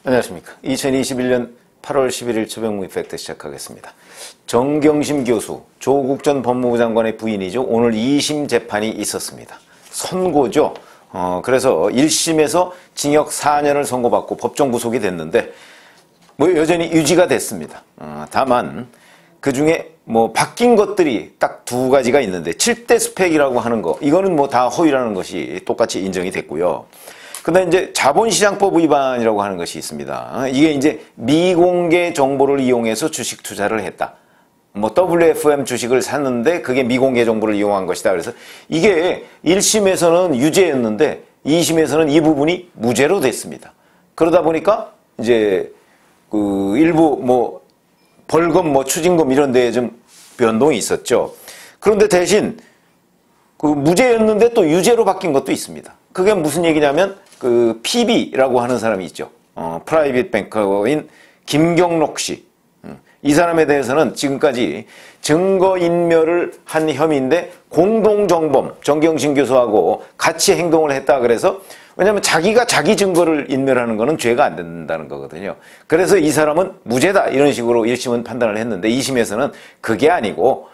안녕하십니까. 2021년 8월 11일 최병무 이펙트 시작하겠습니다. 정경심 교수, 조국 전 법무부 장관의 부인이죠. 오늘 2심 재판이 있었습니다. 선고죠. 그래서 1심에서 징역 4년을 선고받고 법정 구속이 됐는데 뭐 여전히 유지가 됐습니다. 다만 그 중에 뭐 바뀐 것들이 딱 두 가지가 있는데 7대 스펙이라고 하는 거, 이거는 뭐 다 허위라는 것이 똑같이 인정이 됐고요. 근데 이제 자본시장법 위반이라고 하는 것이 있습니다. 이게 이제 미공개 정보를 이용해서 주식 투자를 했다. 뭐 WFM 주식을 샀는데 그게 미공개 정보를 이용한 것이다. 그래서 이게 1심에서는 유죄였는데 2심에서는 이 부분이 무죄로 됐습니다. 그러다 보니까 이제 그 일부 뭐 벌금 뭐 추징금 이런 데에 좀 변동이 있었죠. 그런데 대신 그 무죄였는데 또 유죄로 바뀐 것도 있습니다. 그게 무슨 얘기냐면 그 PB라고 하는 사람이 있죠. 프라이빗 뱅커인 김경록 씨. 이 사람에 대해서는 지금까지 증거인멸을 한 혐의인데 공동정범, 정경심 교수하고 같이 행동을 했다 그래서, 왜냐하면 자기가 자기 증거를 인멸하는 거는 죄가 안 된다는 거거든요. 그래서 이 사람은 무죄다 이런 식으로 1심은 판단을 했는데 2심에서는 그게 아니고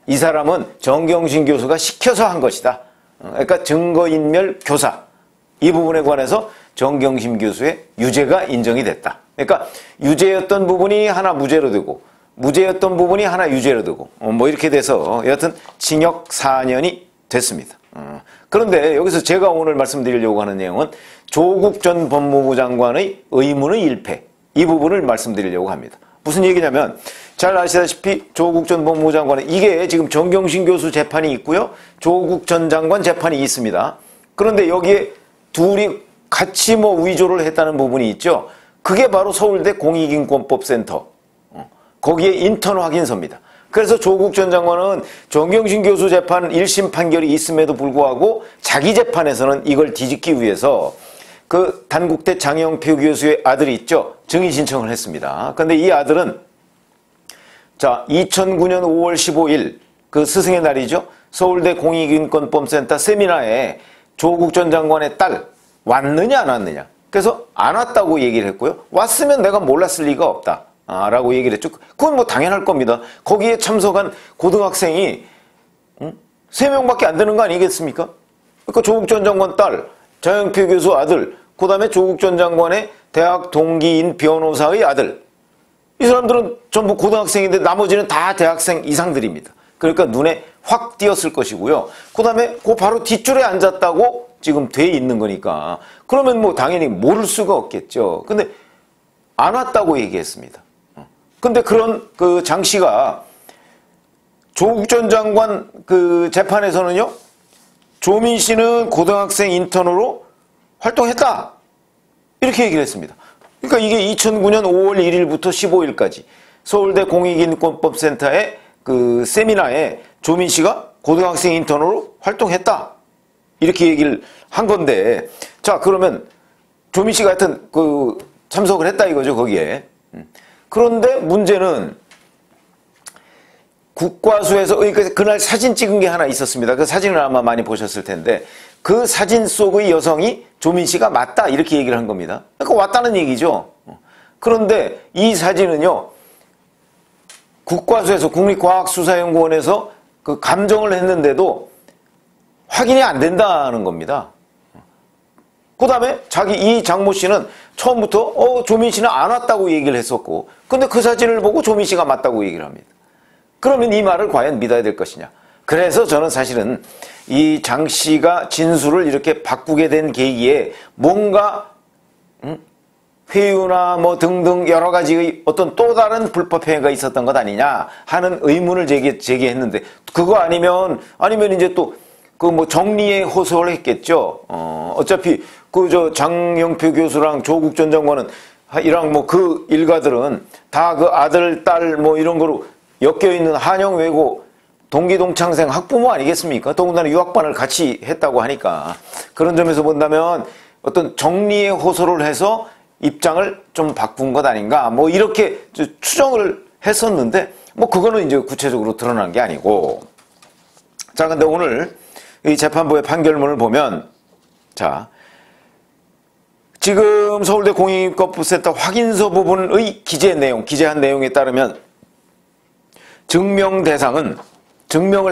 이 사람은 정경심 교수가 시켜서 한 것이다. 그러니까 증거인멸 교사, 이 부분에 관해서 정경심 교수의 유죄가 인정이 됐다. 그러니까 유죄였던 부분이 하나 무죄로 되고 무죄였던 부분이 하나 유죄로 되고 뭐 이렇게 돼서 여하튼 징역 4년이 됐습니다. 그런데 여기서 제가 오늘 말씀드리려고 하는 내용은 조국 전 법무부 장관의 의문의 일패, 이 부분을 말씀드리려고 합니다. 무슨 얘기냐면 잘 아시다시피 조국 전 법무부 장관은 이게 지금 정경심 교수 재판이 있고요. 조국 전 장관 재판이 있습니다. 그런데 여기에 둘이 같이 뭐 위조를 했다는 부분이 있죠. 그게 바로 서울대 공익인권법센터. 거기에 인턴 확인서입니다. 그래서 조국 전 장관은 정경심 교수 재판 1심 판결이 있음에도 불구하고 자기 재판에서는 이걸 뒤집기 위해서 그 단국대 장영표 교수의 아들이 있죠. 증인 신청을 했습니다. 그런데 이 아들은 자 2009년 5월 15일 그 스승의 날이죠. 서울대 공익인권법센터 세미나에 조국 전 장관의 딸 왔느냐 안 왔느냐. 그래서 안 왔다고 얘기를 했고요. 왔으면 내가 몰랐을 리가 없다. 라고 얘기를 했죠. 그건 뭐 당연할 겁니다. 거기에 참석한 고등학생이 3명밖에 안 되는 거 아니겠습니까? 그러니까 조국 전 장관 딸, 장영표 교수 아들, 그 다음에 조국 전 장관의 대학 동기인 변호사의 아들. 이 사람들은 전부 고등학생인데 나머지는 다 대학생 이상들입니다. 그러니까 눈에 확 띄었을 것이고요. 그 다음에 그 바로 뒷줄에 앉았다고 지금 돼 있는 거니까 그러면 뭐 당연히 모를 수가 없겠죠. 근데 안 왔다고 얘기했습니다. 근데 그런 그 장 씨가 조국 전 장관 그 재판에서는요, 조민 씨는 고등학생 인턴으로 활동했다. 이렇게 얘기를 했습니다. 그러니까 이게 2009년 5월 1일부터 15일까지 서울대 공익인권법센터의 그 세미나에 조민 씨가 고등학생 인턴으로 활동했다. 이렇게 얘기를 한 건데, 자, 그러면 조민 씨가 하여튼 그 참석을 했다 이거죠, 거기에. 그런데 문제는 국과수에서, 그러니까 그날 사진 찍은 게 하나 있었습니다. 그 사진을 아마 많이 보셨을 텐데, 그 사진 속의 여성이 조민 씨가 맞다, 이렇게 얘기를 한 겁니다. 그러니까 왔다는 얘기죠. 그런데 이 사진은요, 국과수에서 국립과학수사연구원에서 그 감정을 했는데도 확인이 안 된다는 겁니다. 그 다음에 이 장모 씨는 처음부터 조민 씨는 안 왔다고 얘기를 했었고, 근데 그 사진을 보고 조민 씨가 맞다고 얘기를 합니다. 그러면 이 말을 과연 믿어야 될 것이냐. 그래서 저는 사실은 이 장 씨가 진술을 이렇게 바꾸게 된 계기에 뭔가 회유나 뭐 등등 여러 가지의 어떤 또 다른 불법 행위가 있었던 것 아니냐 하는 의문을 제기했는데, 그거 아니면 이제 또 그 뭐 정리에 호소를 했겠죠. 어차피 그 장영표 교수랑 조국 전 장관은 이랑 뭐 그 일가들은 다 그 아들, 딸 뭐 이런 거로 엮여 있는 한영 외고 동기 동창생 학부모 아니겠습니까? 더군다나 유학반을 같이 했다고 하니까 그런 점에서 본다면 어떤 정리에 호소를 해서 입장을 좀 바꾼 것 아닌가 뭐 이렇게 추정을 했었는데, 뭐 그거는 이제 구체적으로 드러난 게 아니고. 자, 근데 오늘 이 재판부의 판결문을 보면, 자, 지금 서울대 공익인권법센터 확인서 부분의 기재한 내용에 따르면 증명을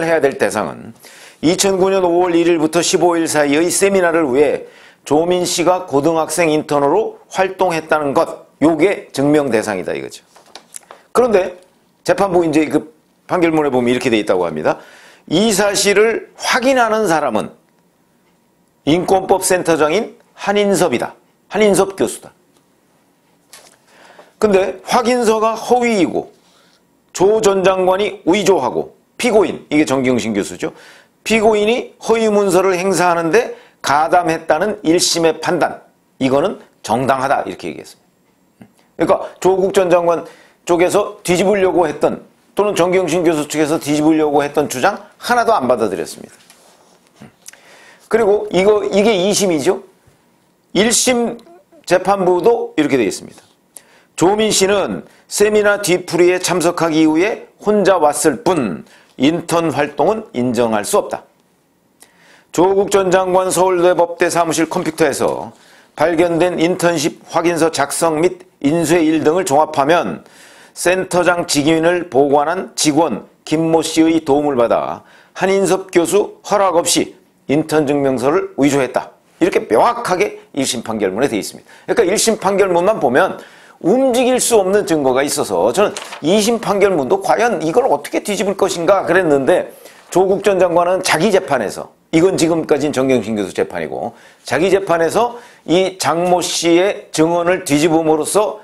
해야 될 대상은 2009년 5월 1일부터 15일 사이의 세미나를 위해 조민 씨가 고등학생 인턴으로 활동했다는 것, 요게 증명 대상이다 이거죠. 그런데 재판부 이제 그 판결문에 보면 이렇게 돼 있다고 합니다. 이 사실을 확인하는 사람은 인권법센터장인 한인섭이다. 한인섭 교수다. 근데 확인서가 허위이고 조 전 장관이 위조하고 피고인, 이게 정경심 교수죠. 피고인이 허위 문서를 행사하는데 가담했다는 1심의 판단, 이거는 정당하다 이렇게 얘기했습니다. 그러니까 조국 전 장관 쪽에서 뒤집으려고 했던, 또는 정경심 교수 측에서 뒤집으려고 했던 주장 하나도 안 받아들였습니다. 그리고 이게 2심이죠. 1심 재판부도 이렇게 되어 있습니다. 조민 씨는 세미나 뒤풀이에 참석하기 이후에 혼자 왔을 뿐 인턴 활동은 인정할 수 없다. 조국 전 장관 서울대 법대 사무실 컴퓨터에서 발견된 인턴십 확인서 작성 및 인쇄 일 등을 종합하면 센터장 직인을 보관한 직원 김모 씨의 도움을 받아 한인섭 교수 허락 없이 인턴 증명서를 위조했다. 이렇게 명확하게 1심 판결문에 되어 있습니다. 그러니까 1심 판결문만 보면 움직일 수 없는 증거가 있어서 저는 2심 판결문도 과연 이걸 어떻게 뒤집을 것인가 그랬는데, 조국 전 장관은 자기 재판에서, 이건 지금까지는 정경심 교수 재판이고, 자기 재판에서 이 장모 씨의 증언을 뒤집음으로써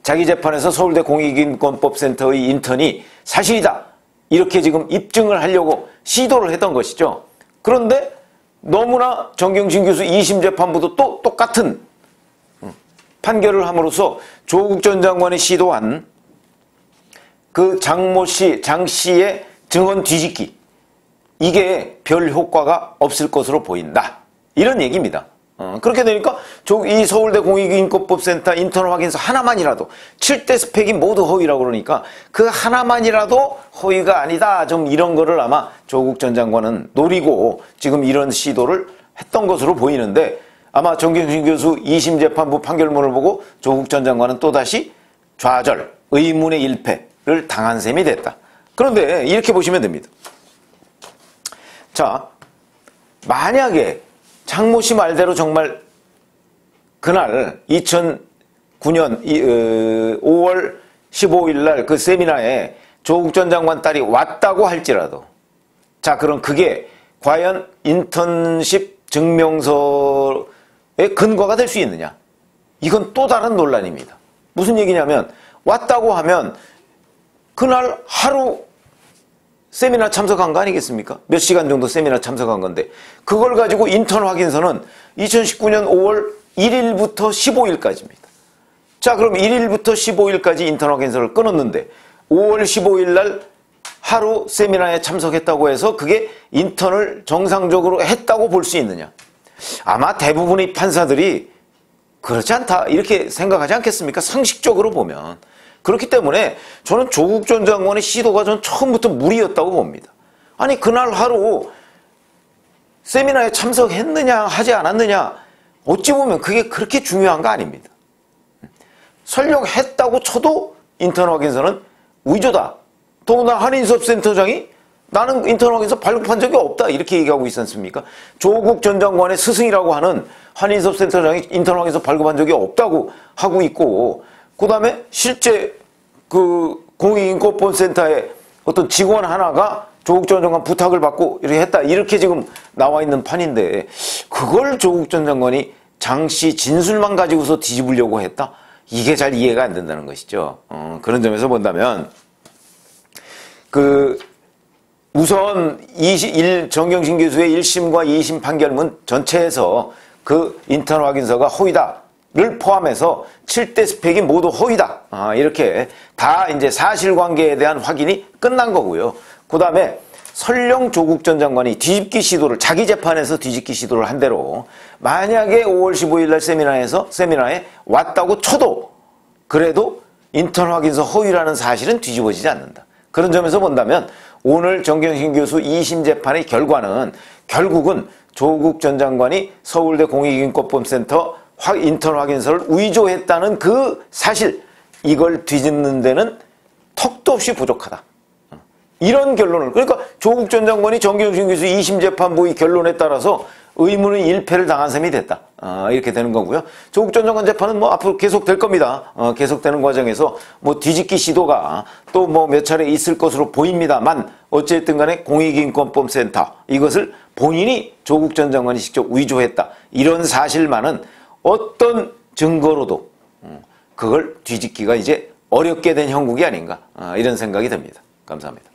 자기 재판에서 서울대 공익인권법센터의 인턴이 사실이다, 이렇게 지금 입증을 하려고 시도를 했던 것이죠. 그런데 너무나 정경심 교수 2심 재판부도 또 똑같은 판결을 함으로써 조국 전 장관이 시도한 그 장모 씨, 장 씨의 증언 뒤집기, 이게 별 효과가 없을 것으로 보인다, 이런 얘기입니다. 그렇게 되니까 이 서울대 공익인권법센터 인턴 확인서 하나만이라도 7대 스펙이 모두 허위라고 그러니까 그 하나만이라도 허위가 아니다, 좀 이런 거를 아마 조국 전 장관은 노리고 지금 이런 시도를 했던 것으로 보이는데, 아마 정경심 교수 2심 재판부 판결문을 보고 조국 전 장관은 또다시 좌절, 의문의 일패를 당한 셈이 됐다. 그런데 이렇게 보시면 됩니다. 자, 만약에 장모 씨 말대로 정말 그날 2009년 5월 15일 날 그 세미나에 조국 전 장관 딸이 왔다고 할지라도, 자, 그럼 그게 과연 인턴십 증명서의 근거가 될 수 있느냐? 이건 또 다른 논란입니다. 무슨 얘기냐면, 왔다고 하면 그날 하루 세미나 참석한 거 아니겠습니까? 몇 시간 정도 세미나 참석한 건데, 그걸 가지고 인턴 확인서는 2019년 5월 1일부터 15일까지입니다. 자, 그럼 1일부터 15일까지 인턴 확인서를 끊었는데 5월 15일 날 하루 세미나에 참석했다고 해서 그게 인턴을 정상적으로 했다고 볼 수 있느냐? 아마 대부분의 판사들이 그렇지 않다, 이렇게 생각하지 않겠습니까? 상식적으로 보면. 그렇기 때문에 저는 조국 전 장관의 시도가 전 처음부터 무리였다고 봅니다. 아니, 그날 하루 세미나에 참석했느냐 하지 않았느냐, 어찌 보면 그게 그렇게 중요한 거 아닙니다. 설령 했다고 쳐도 인턴 확인서는 위조다. 더구나 한인섭 센터장이 나는 인턴 확인서 발급한 적이 없다, 이렇게 얘기하고 있지 않습니까? 조국 전 장관의 스승이라고 하는 한인섭 센터장이 인턴 확인서 발급한 적이 없다고 하고 있고, 그 다음에 실제 그 공익인권법센터의 어떤 직원 하나가 조국 전 장관 부탁을 받고 이렇게 했다, 이렇게 지금 나와 있는 판인데, 그걸 조국 전 장관이 장 씨 진술만 가지고서 뒤집으려고 했다? 이게 잘 이해가 안 된다는 것이죠. 그런 점에서 본다면, 우선 정경심 교수의 1심과 2심 판결문 전체에서 그 인턴 확인서가 허위다를 포함해서 7대 스펙이 모두 허위다, 이렇게 다 이제 사실관계에 대한 확인이 끝난 거고요. 그 다음에 설령 조국 전 장관이 뒤집기 시도를, 자기 재판에서 뒤집기 시도를 한 대로 만약에 5월 15일 날 세미나에 왔다고 쳐도 그래도 인턴 확인서 허위라는 사실은 뒤집어지지 않는다. 그런 점에서 본다면 오늘 정경심 교수 2심 재판의 결과는 결국은 조국 전 장관이 서울대 공익인권법센터 인턴 확인서를 위조했다는 그 사실, 이걸 뒤집는 데는 턱도 없이 부족하다. 이런 결론을, 그러니까 조국 전 장관이 정경심 교수 2심 재판부 이 결론에 따라서 의문의 일패를 당한 셈이 됐다. 이렇게 되는 거고요. 조국 전 장관 재판은 뭐 앞으로 계속될 겁니다. 계속되는 과정에서 뭐 뒤집기 시도가 또 뭐 몇 차례 있을 것으로 보입니다만, 어쨌든 간에 공익인권법센터, 이것을 본인이 조국 전 장관이 직접 위조했다, 이런 사실만은 어떤 증거로도 그걸 뒤집기가 이제 어렵게 된 형국이 아닌가, 이런 생각이 듭니다. 감사합니다.